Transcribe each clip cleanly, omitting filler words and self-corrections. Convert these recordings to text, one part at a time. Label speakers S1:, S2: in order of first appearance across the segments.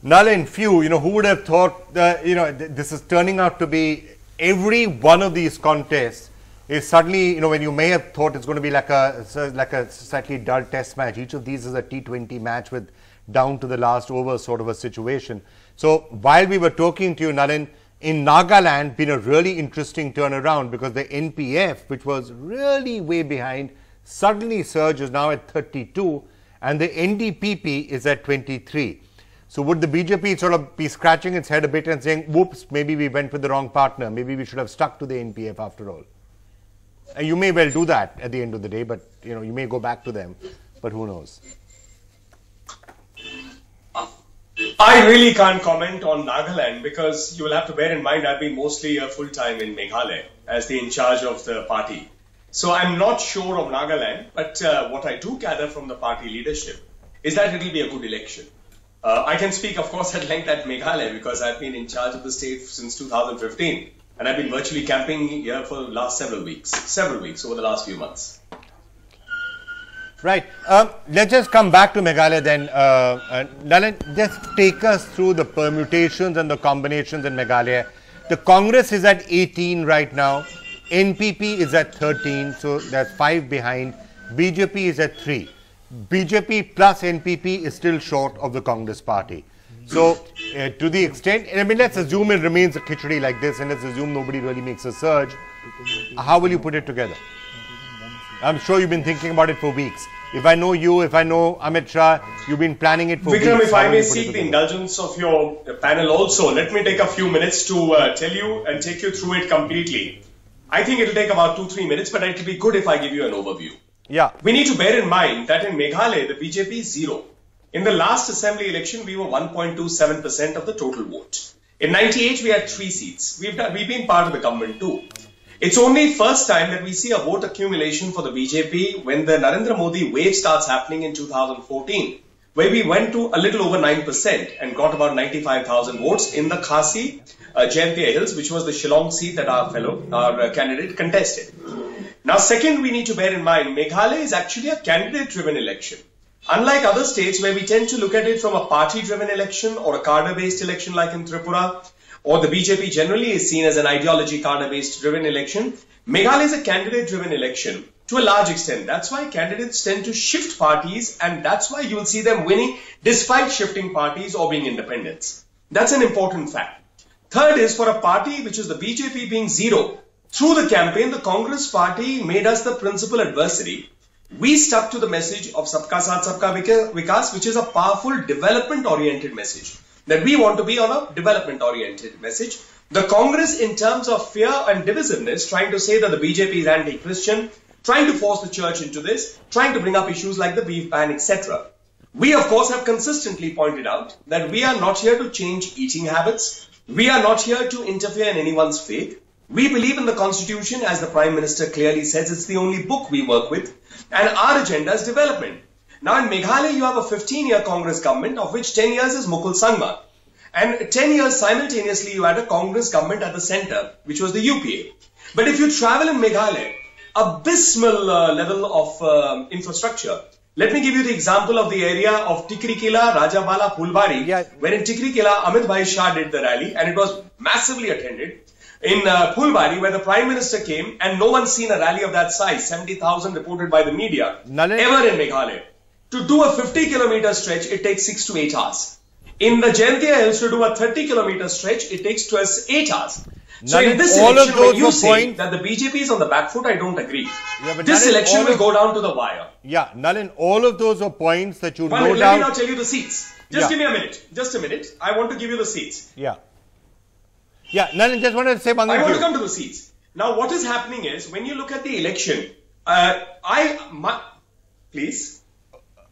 S1: Nalin, few, who would have thought that, this is turning out to be every one of these contests is suddenly, when you may have thought it's going to be like a slightly dull test match. Each of these is a T20 match with down to the last over sort of a situation. So while we were talking to you, Nalin, in Nagaland, been a really interesting turnaround because the NPF, which was really way behind, suddenly surges now at 32 and the NDPP is at 23. So would the BJP sort of be scratching its head a bit and saying, whoops, maybe we went with the wrong partner. Maybe we should have stuck to the NPF after all. You may well do that at the end of the day, but you may go back to them, but who knows?
S2: I really can't comment on Nagaland because you will have to bear in mind I've been mostly full-time in Meghalaya as the in charge of the party. So I'm not sure of Nagaland, but what I do gather from the party leadership is that it will be a good election. I can speak, of course, at length at Meghalaya because I've been in charge of the state since 2015 and I've been virtually camping here for the last several weeks over the last few months.
S1: Right. Let's just come back to Meghalaya then. Nalin, just take us through the permutations and the combinations in Meghalaya. The Congress is at 18 right now. NPP is at 13, so that's 5 behind. BJP is at 3. BJP plus NPP is still short of the Congress party. So, to the extent, let's assume it remains a khichdi like this and let's assume nobody really makes a surge. How will you put it together? I'm sure you've been thinking about it for weeks. If I know you, if I know Amit Shah, you've been planning it for weeks.
S2: Vikram, if I may seek the indulgence of your panel also, let me take a few minutes to tell you and take you through it completely. I think it will take about 2-3 minutes, but it will be good if I give you an overview.
S1: Yeah.
S2: We need to bear in mind that in Meghalaya, the BJP is 0. In the last assembly election, we were 1.27% of the total vote. In 98, we had 3 seats. We've been part of the government too. It's only first time that we see a vote accumulation for the BJP when the Narendra Modi wave starts happening in 2014, where we went to a little over 9% and got about 95,000 votes in the Khasi Jaintia Hills, which was the Shillong seat that our candidate contested. Now, second, we need to bear in mind, Meghalaya is actually a candidate-driven election. Unlike other states where we tend to look at it from a party-driven election or a cadre-based election like in Tripura, or the BJP generally is seen as an ideology cadre-based driven election, Meghalaya is a candidate-driven election to a large extent. That's why candidates tend to shift parties and that's why you will see them winning despite shifting parties or being independents. That's an important fact. Third is for a party which is the BJP being 0, through the campaign, the Congress party made us the principal adversary. We stuck to the message of Sabka Saath Sabka Vikas, which is a powerful development-oriented message. That we want to be on a development-oriented message. The Congress, in terms of fear and divisiveness, trying to say that the BJP is anti-Christian, trying to force the church into this, trying to bring up issues like the beef ban, etc. We, of course, have consistently pointed out that we are not here to change eating habits. We are not here to interfere in anyone's faith. We believe in the Constitution, as the Prime Minister clearly says, it's the only book we work with, and our agenda is development. Now in Meghalaya, you have a 15-year Congress government, of which 10 years is Mukul Sangma. And 10 years simultaneously, you had a Congress government at the center, which was the UPA. But if you travel in Meghalaya, abysmal level of infrastructure. Let me give you the example of the area of Tikrikila, Rajabala, Phulbari, where in Tikrikila, Amit Bhai Shah did the rally, and it was massively attended. In Phulbari, where the Prime Minister came, and no one's seen a rally of that size, 70,000 reported by the media, ever in Meghalaya. To do a 50-kilometer stretch, it takes 6 to 8 hours. In the Jaintia Hills, to do a 30-kilometer stretch, it takes 8 hours. So in this election, when you say that the BJP is on the back foot, I don't agree. Yeah, this election will go down to the wire.
S1: Yeah, Nalin, all of those are points that you
S2: let me now tell you the seats. Just give me a minute. Just a minute. I want to give you the seats.
S1: Yeah. Yeah, Nalin, just wanted to say one thing.
S2: I want to come to the seats. Now, what is happening is, when you look at the election, please.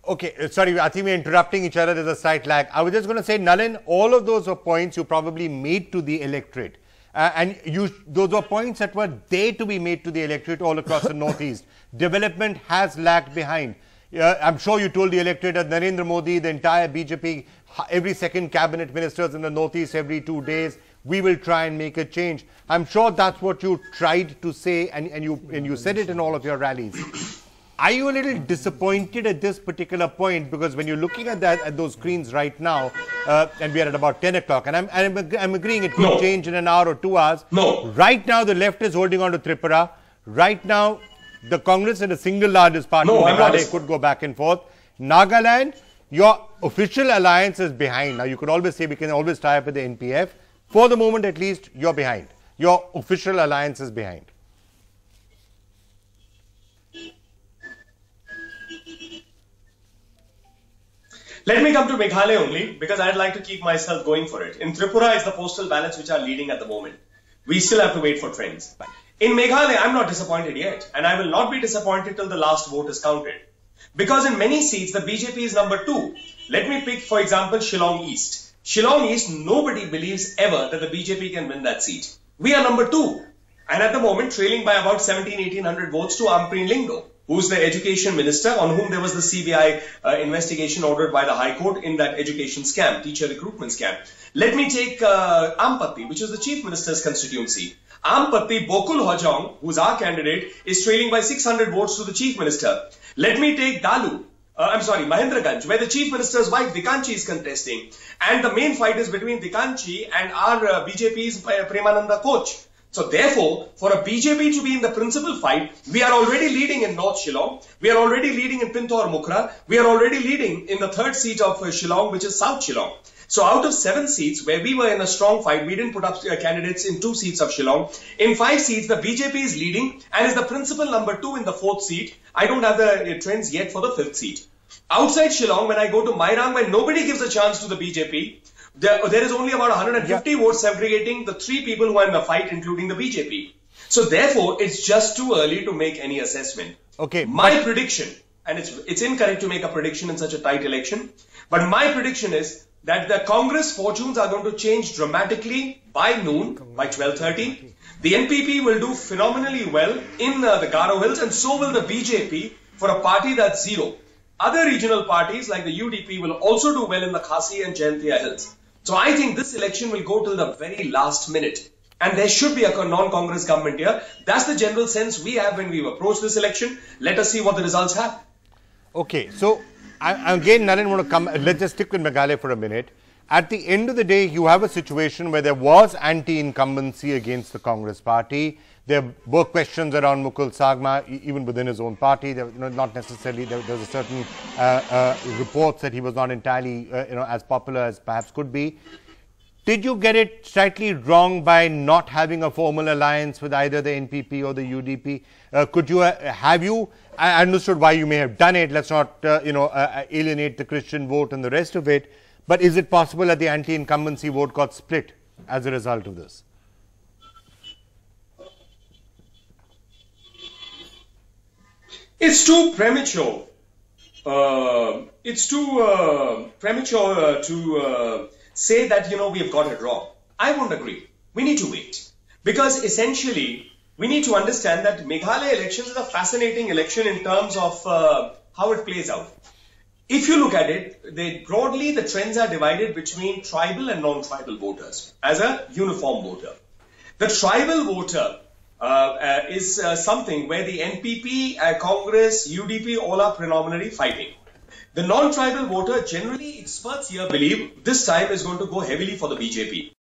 S1: Okay, sorry, I think we're interrupting each other. There's a slight lag. I was just going to say, Nalin, all of those are points you probably made to the electorate. Those were points that were there to be made to the electorate all across the Northeast. Development has lagged behind. I'm sure you told the electorate that Narendra Modi, the entire BJP, every second cabinet ministers in the Northeast every 2 days, we will try and make a change. I'm sure that's what you tried to say and you said it in all of your rallies. Are you a little disappointed at this particular point? Because when you're looking at that, at those screens right now, and we are at about 10 o'clock, and I'm agreeing it will change in an hour or 2 hours.
S2: No.
S1: Right now, the left is holding on to Tripura. Right now, the Congress and the single largest party in Meghalaya could go back and forth. Nagaland, your official alliance is behind. Now, you could always say we can always tie up with the NPF. For the moment, at least, you're behind. Your official alliance is behind.
S2: Let me come to Meghalaya only because I'd like to keep myself going for it. In Tripura, it's the postal ballots which are leading at the moment. We still have to wait for trends. In Meghalaya, I'm not disappointed yet, and I will not be disappointed till the last vote is counted. Because in many seats, the BJP is number 2. Let me pick, for example, Shillong East. Shillong East, nobody believes ever that the BJP can win that seat. We are number 2. And at the moment, trailing by about 1,700-1,800 votes to Ampreen Lingdo, who's the education minister on whom there was the CBI investigation ordered by the High Court in that education scam, teacher recruitment scam. Let me take Ampatti, which is the chief minister's constituency. Ampatti, Bokul Hojong, who's our candidate, is trailing by 600 votes to the chief minister. Let me take Mahendraganj, where the chief minister's wife, Dikanchi, is contesting. And the main fight is between Dikanchi and our BJP's Premananda Koch. So therefore, for a BJP to be in the principal fight, we are already leading in North Shillong. We are already leading in Pintor Mukra. We are already leading in the third seat of Shillong, which is South Shillong. So out of 7 seats where we were in a strong fight, we didn't put up candidates in 2 seats of Shillong. In 5 seats, the BJP is leading and is the principal number 2 in the 4th seat. I don't have the trends yet for the 5th seat. Outside Shillong, when I go to Mairang, where nobody gives a chance to the BJP, there is only about 150 votes segregating the 3 people who are in the fight, including the BJP. So therefore, it's just too early to make any assessment.
S1: Okay.
S2: My prediction, and it's incorrect to make a prediction in such a tight election, but my prediction is that the Congress fortunes are going to change dramatically by noon, by 12:30. The NPP will do phenomenally well in the Garo Hills, and so will the BJP for a party that's 0. Other regional parties like the UDP will also do well in the Khasi and Jaintia Hills. So I think this election will go till the very last minute. And there should be a non-Congress government here. That's the general sense we have when we approach this election. Let us see what the results have.
S1: Okay, so again, Nalin, want to come. Let's just stick with Meghalaya for a minute. At the end of the day, you have a situation where there was anti-incumbency against the Congress party. There were questions around Mukul Sagma, even within his own party. There, not necessarily. There was a certain reports that he was not entirely, as popular as perhaps could be. Did you get it slightly wrong by not having a formal alliance with either the NPP or the UDP? Could you I understood why you may have done it. Let's not, alienate the Christian vote and the rest of it. But is it possible that the anti-incumbency vote got split as a result of this?
S2: It's too premature. It's too premature to say that, we have got it wrong. I won't agree. We need to wait. Because essentially, we need to understand that Meghalaya elections is a fascinating election in terms of how it plays out. If you look at it, broadly the trends are divided between tribal and non-tribal voters as a uniform voter. The tribal voter is something where the NPP, Congress, UDP all are predominantly fighting. The non-tribal voter, generally experts here believe this time is going to go heavily for the BJP.